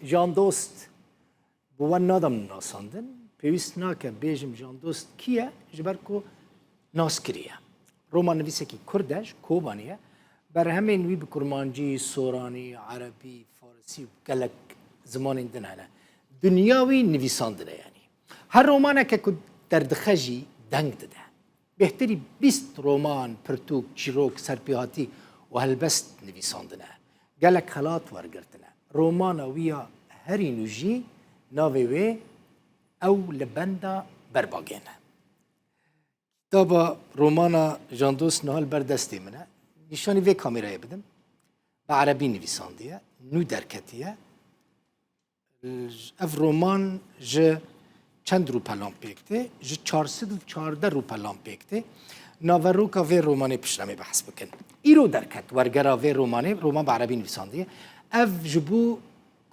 جان دوست بوان نادم ناساندن پیوست ناکه بیجم جان دوست کیه جبر کو ناس کریه رومان نویسه کی کردش کوبانیه بر همین وی بکرمانجی سورانی عربی فارسی گلک زمان دن هنه دنیاوی نویساندنه یعنی هر رومانه که دردخجی دنگ ده بهتری 20 رمان پرتوک چیروک سرپیاتی و هلبست نویساندنه گلک خلات ورگرتنه رومان ویا هری نوجی ناوی وی او لبندا برباگینه کتابا رومانا جاندوس نهال بردستی منه نشانی وی کامیرای بدم به عربی نویساندیه نو درکتیه اف رومان جه چند روپا لامپیکته جه 414 روپا لامپیکته ناوروکا وی رومانی پشرمی بحث بکن ایرو درکت ورگرا وی رومان به عربی نویساندیه اف جبو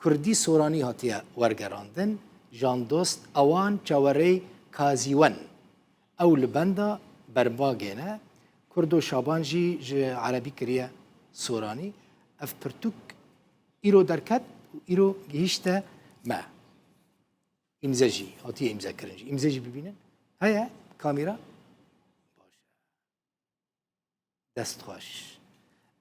کردی سورانی هاتیه ورگراندن جاندوست اوان چاوری کازیون او لبندا برباگینه کردو شابانجی جه عربی کریه سورانی اف پرتوک ایرو درکت ایرو گهیشته ما امزاجی هاتیه امزا کرنجی امزاجی ببینن هیا کامیرا باشه دست خوش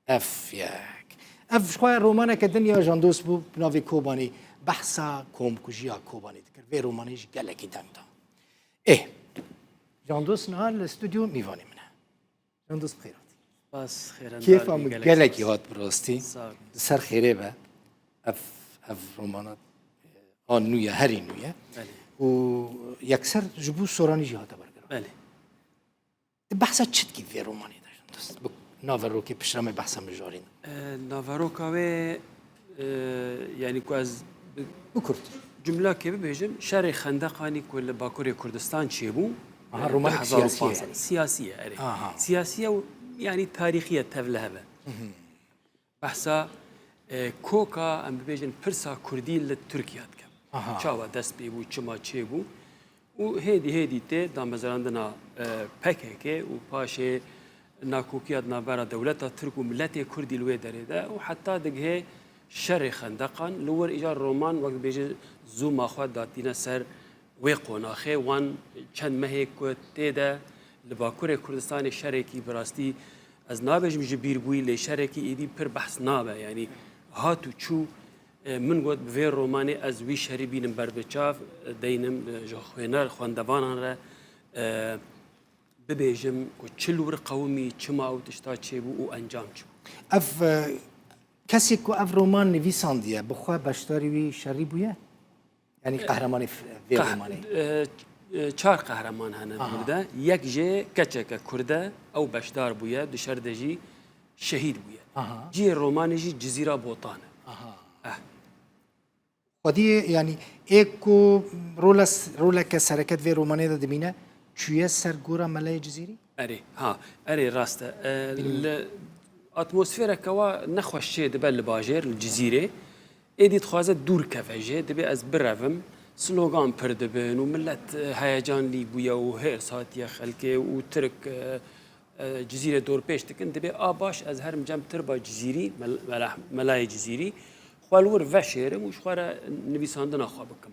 اف یک اف شوی رومانه که دنیا جاندوس بو ناوی کوبانی بحثا کوم کجیا کوبانی دکر وی رومانیش گلکی دنگ دا جاندوس نهار الاستودیو میوانی منه جاندوس بخیراتی بس خیرن کیف هم گلکی هات براستی سر خیره به اف رومانات آن نویه هری نویه و یکسر جبو سورانی جهاتا برگرام بله بحثا چت کی وی رومانی دا جاندوس ناورو که پشرام بحثا مجارین ناوروکا و یعنی که از بکرد جمله که ببیجم شهر خندقانی که لباکوری کردستان چی بو رومان سیاسیه يعني. سياسية أري سياسية يعني تاريخية تفلها بحثا كوكا أم بيجن برسا كردي لتركيا كم شاوا دست بيبو چما چيبو وهيدي تي دا مزراندنا پکه و پاشه ناکوکیات نابرا دولتا ترک و ملت کردی لوی دریده و حتی دگه شر خندقان لور ایجار رومان وقت بیجه زو ماخواد داتینا سر وی قناخه وان چند مهی که تیده لباکور کردستان شرکی براستی از نابجم جبیر بوی لی شرکی ایدی پر بحث نابه یعنی هاتو چو من گوت به رومانی از وی شری بینم بر بچاف دینم خوینر خواندوانان را ببیجم که چلور قومی چما او تشتا چه بو و انجام چه اف کسی که اف رومان نویساندیه بخواه بشتاری وی شری بویه یعنی قهرمانی وی رومانی چهار قهرمان هنن برده یک جه کچک کرده او بشدار بویه دشار دجی شهید بویه جی رومانی جی جزیره بوطانه خودی یعنی ایکو رولا که سرکت وی رومانی دا دمینه چویه سرگورا ملای جزیری؟ اری راسته اتمسفیره کوا نخوش شه دبه لباجر الجزیره ایدی تخوازه دور کفجه دبه از بروم سلوگان پردبن و ملت هیجان لی بویا و هر ساعتی خلکه و ترک جزیره دور پیش تکن دبه آباش از هرم جمع تر با جزیری ملای جزیری خوالور وشیرم و شخواره نویساندن خواه بکم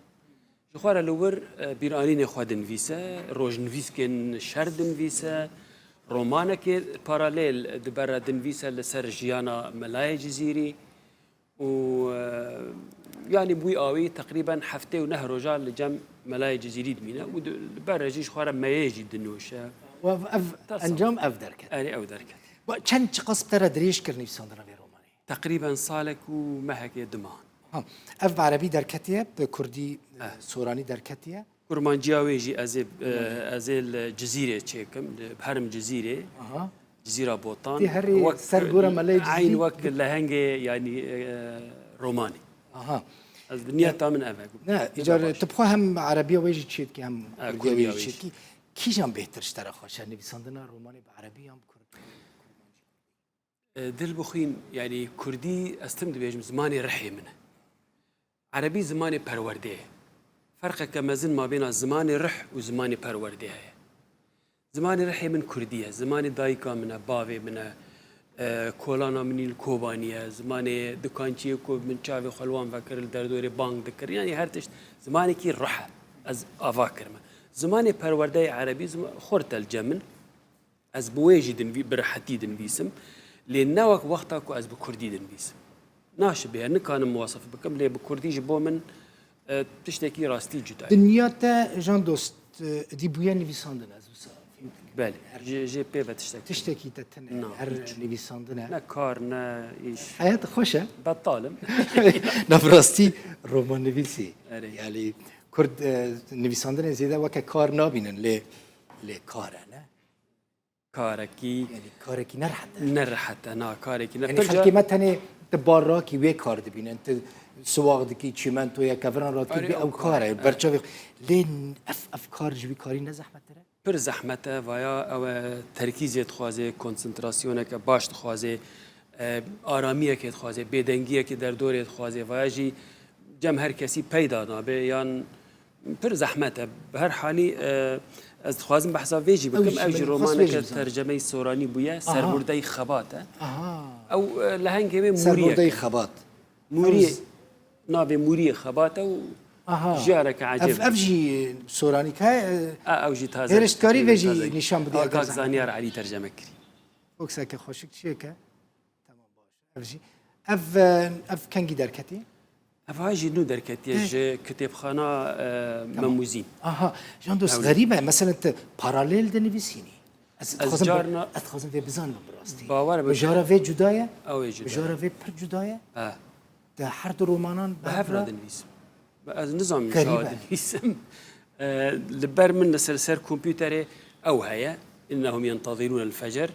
شخواره لور بیرانین خواه دنویسه روش نویس کن شرد دنویسه رومانه که پارالیل دبره دنویسه لسر جیانا ملای جزیری و يعني بوي آوي تقريبا هفته و نه رجال لجم ملاي جزيري دمينه و برجيش خوارا ما يجي دنوشه و انجام اف دركت اني او دركت چند قصب ترى دريش كرني بساندنا في روماني تقريبا صالك ومهك دمان اف عربي دركتيه بكردي سوراني دركتيه كرمانجيا ويجي ازيل جزيره تشيكم بحرم جزيره جزيره بوطان وقت سرغورا ملاي عين وقت لهنجي يعني روماني از دنیا تامن افق نه اجاره تبخوا هم عربیه ویجی چید که هم کردیه ویجی چید که کی جام بهتر اشتره خوشه نویساندن رومانی به عربی هم کرد دل بخوین یعنی کردی استم دبیجم زمانی رحی منه عربی زمانی پرورده فرق کمزن ما بین زمانی رح و زمانی پرورده زمانی رحی من کردیه زمانی دایکا منه باوی منه کولانا منی الکوبانیه زمان دکانچی کو من چاوی خلوان فکر در دور بانک دکر یعنی هر تشت زمانی کی روح از آوا کرم زمان پرورده عربی خورت الجمن از بواجد برحتی دن بیسم لأن وقتا کو از بکردی دن بیسم ناش به نکانم مواصف بکم لی بکردی جبو من تشتکی راستی جدا دنیا تا جان دوست دی بویا نویساندن از وسا بله جی پی و تشتکی تا تنه هر نویساندنه نه کار نه ایش حیات خوشه بطالم نفراستی رومان نویسی آره. یعنی کرد نویساندن زیاده وکه کار نابینن لی کاره نه کارکی یعنی کارکی نرحته نرحت نه کارکی نه یعنی خلقی مثلا تباراکی وی کار دبینن سواق دکی چیمنتو یا کفران رات کی او کاره برچاوی لین افکار جوی کاری نه زحمت داره پر زحمته ویا او ترکیزیت خوازه کنسنتراسیونه که باش خوازه آرامیه که خوازه بدنگیه که در دورت خوازه ویا جی جمع هر کسی پیدا نابه یان پر زحمته به هر حالی از خوازم بحثا ویجی بکم اوجی رومانه که ترجمه سورانی بویه سربرده خباته او لهنگه موریه سربرده خبات موریه نابه موریه خباته و جارك عجيب افجي سوراني كاي اوجي تازه هرشتكاري فيجي نشان بدي اقاك زانيار علي ترجمه كري وكساك خوشك شيكا تمام باش افجي اف كان جي دركتي افاجي نو دركتي كتاب خانه مموزين جان دوست غريبه مثلا انت باراليل دنفيسيني جارنا اتخذن في بزان براستي باور بجاره في جدايه او جدايه بجاره في بر جدايه ده حرد رومانان بهفرا دنفيس از نظام مشاهد الاسم لبر من سر كمبيوتر او هيا انهم ينتظرون الفجر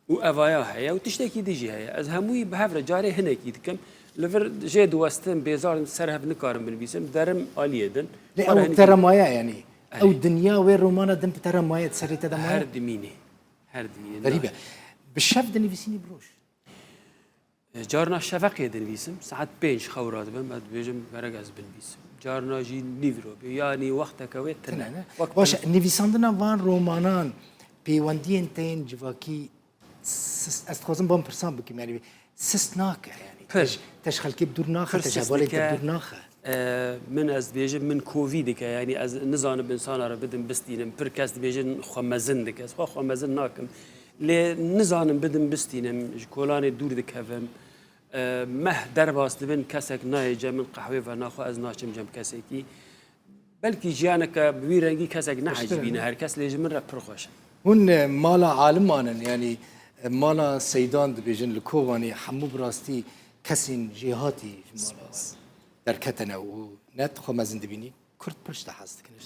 وافايا هيا وتشتكي ديجي هيا از هموي بهفرا جاري هنا كيدكم لفر جيد وستن بيزار سرهب نكارم بالبيسم درم اليدن لا او ترمايا يعني او الدنيا وين رومانا دم ترمايا تسريت دمايا هر دميني غريبه بالشاف دنفيسيني بروش جارنا شفقی دنویسم ساعت 5 خورات بم بعد بیجم برگز بنویسم جارنا جی نیورو یعنی وقت کوی تنه باش نویساندن وان رومانان پیوندی انتین جواکی استخوازم بام پرسان بکیم یعنی سست ناکه یعنی تشخل کی بدور ناخه تجابالی بدور ناخه من از بیجم من کووید که یعنی از نزان انسان را بدم بستینم پرکست بیجن خمزن دک از خمزن ناکم لی نزانم بدم بستینم کلان دور دکهم مه در باست بین کسک نای جمع قهوه و ناخو از ناشم جمع کسکی بلکی جیانه که بویرنگی کسک نعجبینه هر کس لیج من را پرخوش هون مالا عالمانن یعنی مالا سیدان دبیجن لکوانی حمو براستی کسین جهاتی در کتنه و نت خو مزند بینی کرد پشت هست کنش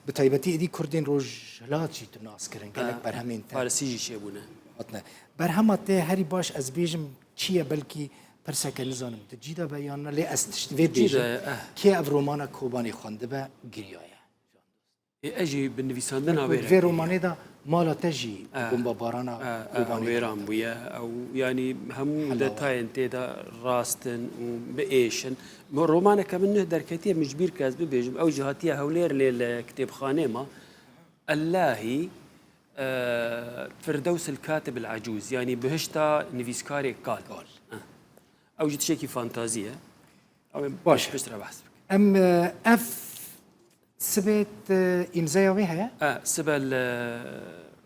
به تایبتی ایدی کردین روز هلاتی تو ناس کردن گلک برهمین تا فارسی چی بونه اتنه برهمت هری باش از بیجم چیه بلکی پرسک نزانم تجیدا بیان لی استشتوی بیجم که او رومانا کوبانی خونده به گریایه اجی بنویساندن آویره وی رومانی دا مالا تجی بمبا بارانا کوبانی آویران بویا او یعنی هم دتاین تیدا راستن و بایشن رومانا کمنه درکتیه مجبور کاز بیجم او جهاتیه هولیر لیل کتاب خانه ما اللهی فردوس الكاتب العجوز يعني بهشتا نفيسكاري قال او جيت شيكي فانتازيه او باش بشترى بحث ام اف سبت امزايا ويها سبل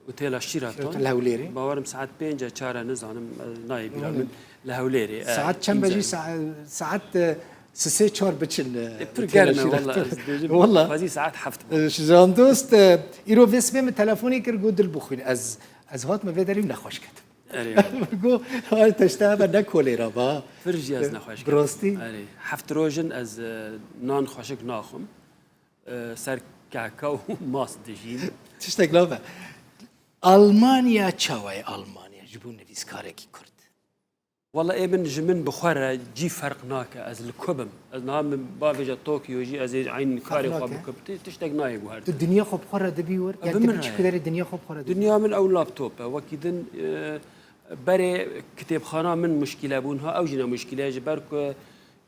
اوتيل الشيراتون الهوليري باورم ساعات 5 4 نزانم نايب من الهوليري ساعات كم بجي ساعات سه چهار بچن برگرمه والله هذه ساعات حفت جان دوست ایرو وسبم تلفنی کر گو دل بخوین از هات ما داریم نخوش کرد گو های تشتابه نکولی را با فرجی از نخوش کرد براستی هفت روزن از نان خوشک ناخم سر کاکاو ماست دجین تشتگلابه آلمانیا چاوی آلمانیا جبون نویس کاری کی کرد والله ايه من جمن بخارة جي فرق ناك از الكبم از نام بافجا طوكيو جي از عين كاري خواب كب تشتاق نايق وهرت الدنيا خوب خورة دبيور يعني تبي كذا الدنيا خوب خورة الدنيا من او لابتوب وكيدن بري كتاب خانه من مشكله بونها او جنا مشكله جبر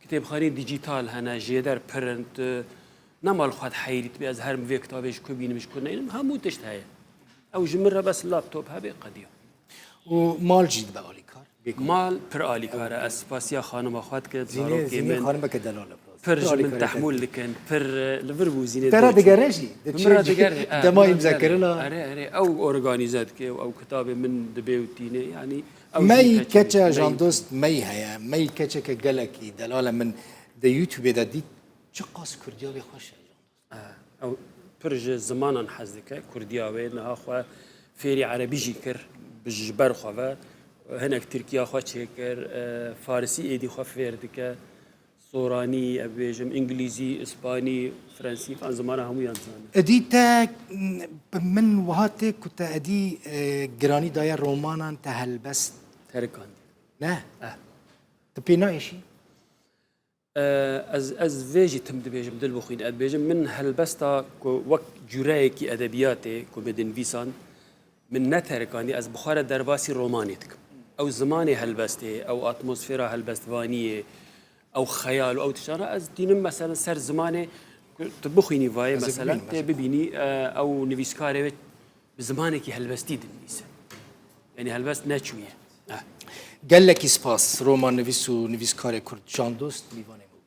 كتاب خانه ديجيتال هنا جيدر برنت نمال خد حيرت بي از هر مفي كتابش كبين مش كنا همو تشتهي او جمره بس اللابتوب هبي قديم و مال جید به آلی کار بگو مال پر آلیکاره از سپاسیا خانم آخوات کرد زینه زاروکی زینه من خانم که دلاله پر من تحمل لکن پر لبر بو زینه ترى دوچ. دقرجي مرة دقري دماي مذكر لها أري أو أورجانيزات كي أو كتاب من دبيوتيني يعني أو مي جيكا كتشا مي- جاندوست مي هيا مي كتشا كجلكي دلاله من دا يوتيوب دا دي چقاس كرديا بخوش أو برج زمانا حزدك كرديا وين خوا فيري عربي جيكر بجبر خوا هناك تركيا خوا تشيكر فارسي إيدي خوا فيردك صوراني أبيجم إنجليزي إسباني فرنسي فان زمانا هم ينزان ادي تا من وهاتي كنت ادي جراني دايا رومانا تهل بس تركان نه تبينا ايشي از ویجی تم دبیجم دل بخوین اد بیجم من هلبستا کو وقت جورایی کی ادبیاتی کو بدن ویسان من نترکانی از بخار درباسی رومانی تکم او زمانی هلبسته او اتمسفیرا هلبستوانیه او خیال او تشانا از دینم مثلا سر زمانه تبخوینی وای مثلا ببینی او نویسکاری بزمانه کی هلبستی دنیسه یعنی هلبست نچویه قال لك سباس رومان نفيس و نفيس كاري كرد جاندوست ميواني